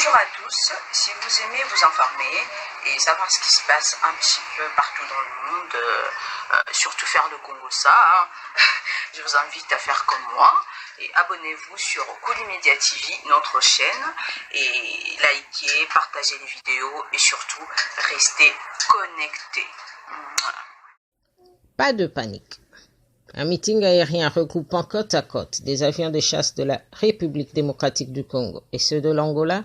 Bonjour à tous, si vous aimez vous informer et savoir ce qui se passe un petit peu partout dans le monde, surtout faire le Congo je vous invite à faire comme moi et abonnez-vous sur Koulimedia TV, notre chaîne, et likez, partagez les vidéos et surtout restez connectés. Pas de panique. Un meeting aérien regroupant côte à côte des avions de chasse de la République démocratique du Congo et ceux de l'Angola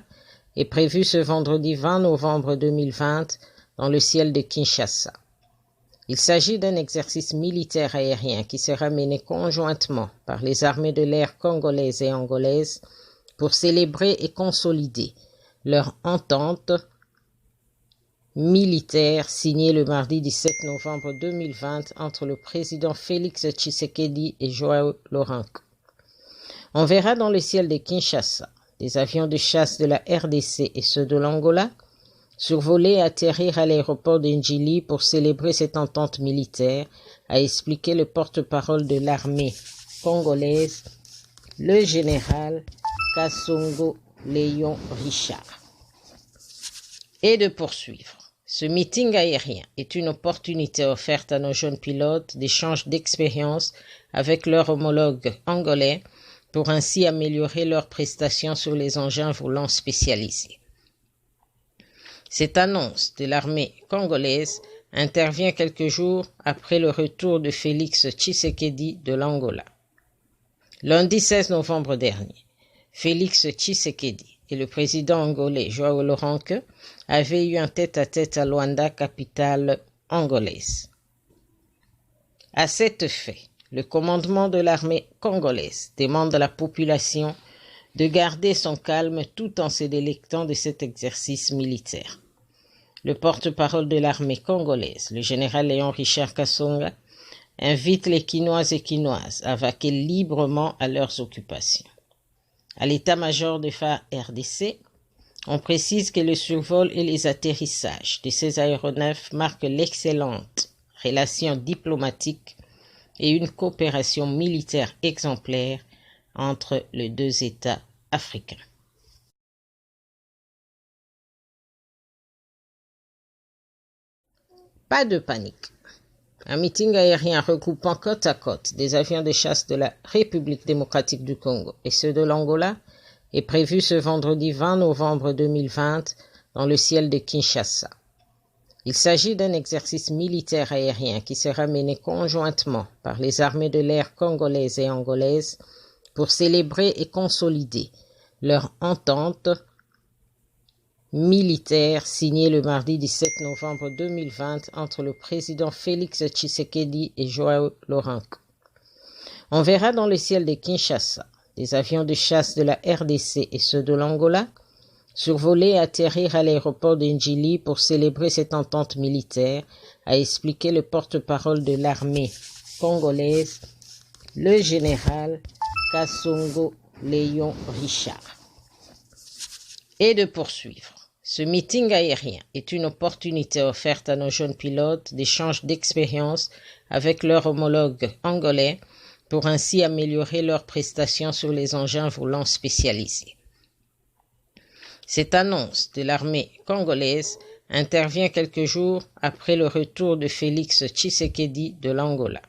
est prévu ce vendredi 20 novembre 2020 dans le ciel de Kinshasa. Il s'agit d'un exercice militaire aérien qui sera mené conjointement par les armées de l'air congolaises et angolaises pour célébrer et consolider leur entente militaire signée le mardi 17 novembre 2020 entre le président Félix Tshisekedi et João Lourenço. On verra dans le ciel de Kinshasa des avions de chasse de la RDC et ceux de l'Angola survoler et atterrir à l'aéroport de Njili pour célébrer cette entente militaire, a expliqué le porte-parole de l'armée congolaise, le général Kasongo Léon Richard. Et de poursuivre. Ce meeting aérien est une opportunité offerte à nos jeunes pilotes d'échange d'expériences avec leurs homologues angolais pour ainsi améliorer leurs prestations sur les engins volants spécialisés. Cette annonce de l'armée congolaise intervient quelques jours après le retour de Félix Tshisekedi de l'Angola. Lundi 16 novembre dernier, Félix Tshisekedi et le président angolais João Lourenço avaient eu un tête-à-tête à Luanda, capitale angolaise. À cet effet, le commandement de l'armée congolaise demande à la population de garder son calme tout en se délectant de cet exercice militaire. Le porte-parole de l'armée congolaise, le général Léon Richard Kasonga, invite les Quinois et Quinoises à vaquer librement à leurs occupations. À l'état-major de FARDC, on précise que le survol et les atterrissages de ces aéronefs marquent l'excellente relation diplomatique et une coopération militaire exemplaire entre les deux États africains. Pas de panique. Un meeting aérien regroupant côte à côte des avions de chasse de la République démocratique du Congo et ceux de l'Angola est prévu ce vendredi 20 novembre 2020 dans le ciel de Kinshasa. Il s'agit d'un exercice militaire aérien qui sera mené conjointement par les armées de l'air congolaises et angolaises pour célébrer et consolider leur entente militaire signée le mardi 17 novembre 2020 entre le président Félix Tshisekedi et João Lourenço. On verra dans le ciel de Kinshasa des avions de chasse de la RDC et ceux de l'Angola survoler et atterrir à l'aéroport de Njili pour célébrer cette entente militaire, a expliqué le porte-parole de l'armée congolaise, le général Kasongo Léon Richard. Et de poursuivre. Ce meeting aérien est une opportunité offerte à nos jeunes pilotes d'échange d'expériences avec leurs homologues angolais pour ainsi améliorer leurs prestations sur les engins volants spécialisés. Cette annonce de l'armée congolaise intervient quelques jours après le retour de Félix Tshisekedi de l'Angola.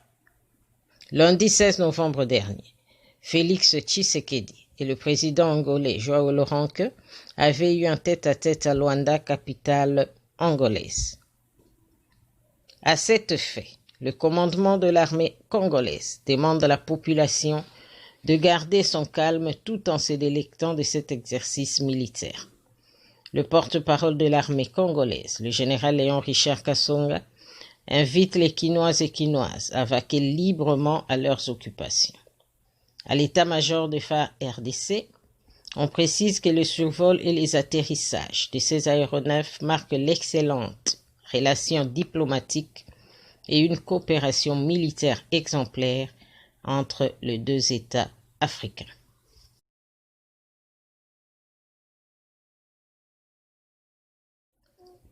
Lundi 16 novembre dernier, Félix Tshisekedi et le président angolais João Lourenço avaient eu un tête-à-tête à Luanda, capitale angolaise. À cet effet, le commandement de l'armée congolaise demande à la population de garder son calme tout en se délectant de cet exercice militaire. Le porte-parole de l'armée congolaise, le général Léon Richard Kasonga, invite les Quinois et Quinoises à vaquer librement à leurs occupations. À l'état-major de FARDC, on précise que le survol et les atterrissages de ces aéronefs marquent l'excellente relation diplomatique et une coopération militaire exemplaire entre les deux États africains.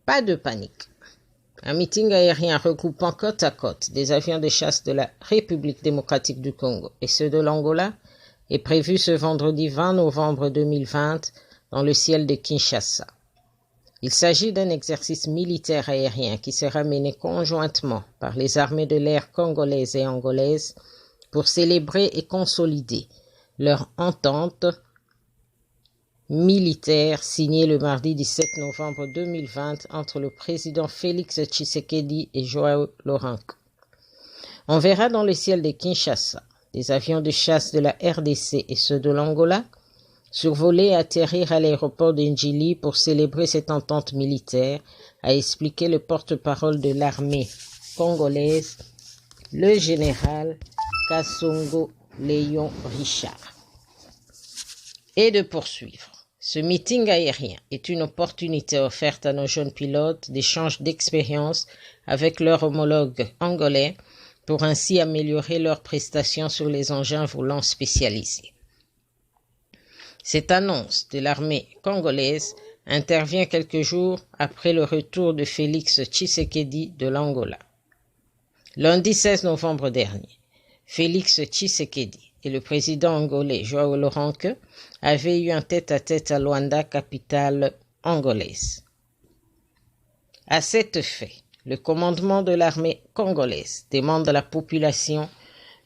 Pas de panique. Un meeting aérien regroupant côte à côte des avions de chasse de la République démocratique du Congo et ceux de l'Angola est prévu ce vendredi 20 novembre 2020 dans le ciel de Kinshasa. Il s'agit d'un exercice militaire aérien qui sera mené conjointement par les armées de l'air congolaises et angolaises pour célébrer et consolider leur entente militaire signée le mardi 17 novembre 2020 entre le président Félix Tshisekedi et João Lourenço. On verra dans le ciel de Kinshasa des avions de chasse de la RDC et ceux de l'Angola survoler et atterrir à l'aéroport d'Ndjili pour célébrer cette entente militaire, a expliqué le porte-parole de l'armée congolaise, le général Kasongo Léon Richard. Et de poursuivre. Ce meeting aérien est une opportunité offerte à nos jeunes pilotes d'échange d'expériences avec leurs homologues angolais pour ainsi améliorer leurs prestations sur les engins volants spécialisés. Cette annonce de l'armée congolaise intervient quelques jours après le retour de Félix Tshisekedi de l'Angola. Lundi 16 novembre dernier, Félix Tshisekedi et le président angolais João Lourenço avaient eu un tête-à-tête à Luanda, capitale angolaise. À cet effet, le commandement de l'armée congolaise demande à la population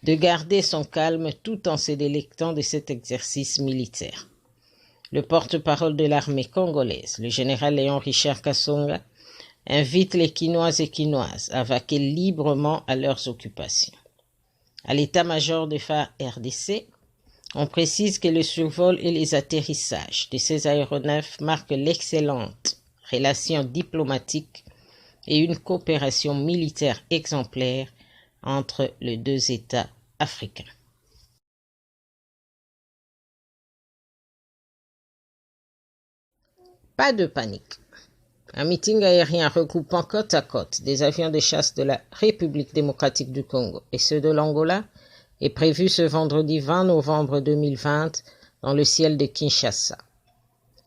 de garder son calme tout en se délectant de cet exercice militaire. Le porte-parole de l'armée congolaise, le général Léon Richard Kasonga, invite les Quinois et Quinoises à vaquer librement à leurs occupations. À l'état-major de FARDC, on précise que le survol et les atterrissages de ces aéronefs marquent l'excellente relation diplomatique et une coopération militaire exemplaire entre les deux États africains. Pas de panique. Un meeting aérien regroupant côte à côte des avions de chasse de la République démocratique du Congo et ceux de l'Angola est prévu ce vendredi 20 novembre 2020 dans le ciel de Kinshasa.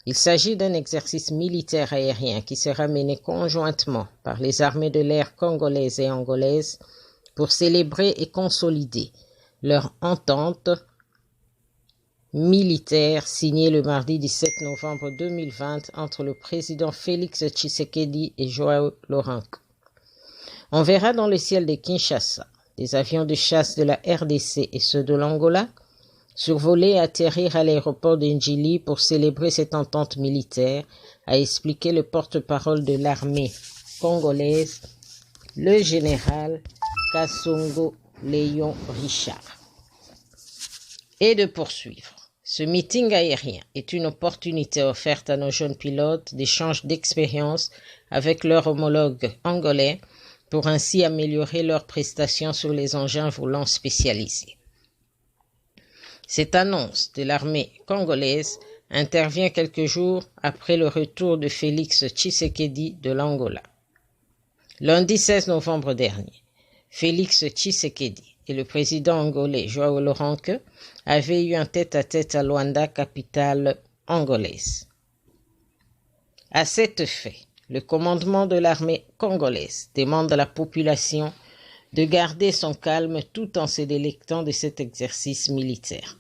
Il s'agit d'un exercice militaire aérien qui sera mené conjointement par les armées de l'air congolaises et angolaises pour célébrer et consolider leur entente militaire signée le mardi 17 novembre 2020 entre le président Félix Tshisekedi et João Lourenço. On verra dans le ciel de Kinshasa des avions de chasse de la RDC et ceux de l'Angola survoler et atterrir à l'aéroport d'Ndjili pour célébrer cette entente militaire, a expliqué le porte-parole de l'armée congolaise, le général Kasongo Léon Richard. Et de poursuivre. Ce meeting aérien est une opportunité offerte à nos jeunes pilotes d'échange d'expériences avec leurs homologues angolais pour ainsi améliorer leurs prestations sur les engins volants spécialisés. Cette annonce de l'armée congolaise intervient quelques jours après le retour de Félix Tshisekedi de l'Angola. Lundi 16 novembre dernier, Félix Tshisekedi et le président angolais João Lourenço avaient eu un tête-à-tête à Luanda, capitale angolaise. À cet effet, le commandement de l'armée congolaise demande à la population de garder son calme tout en se délectant de cet exercice militaire.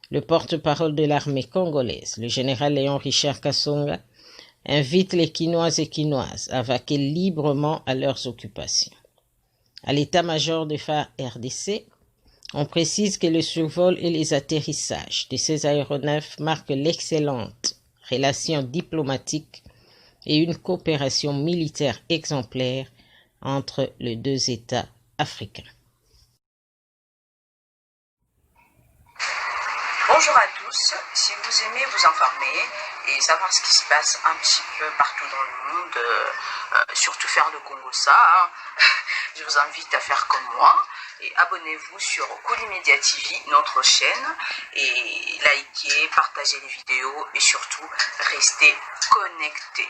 Le porte-parole de l'armée congolaise, le général Léon Richard Kasonga, invite les Quinois et Quinoises à vaquer librement à leurs occupations. À l'état-major de FARDC, on précise que le survol et les atterrissages de ces aéronefs marquent l'excellente relation diplomatique et une coopération militaire exemplaire entre les deux États africains. Bonjour à tous, si vous aimez vous informer et savoir ce qui se passe un petit peu partout dans le monde, surtout faire le Congo ça, je vous invite à faire comme moi et abonnez-vous sur Koulimedia TV, notre chaîne, et likez, partagez les vidéos et surtout restez connectés.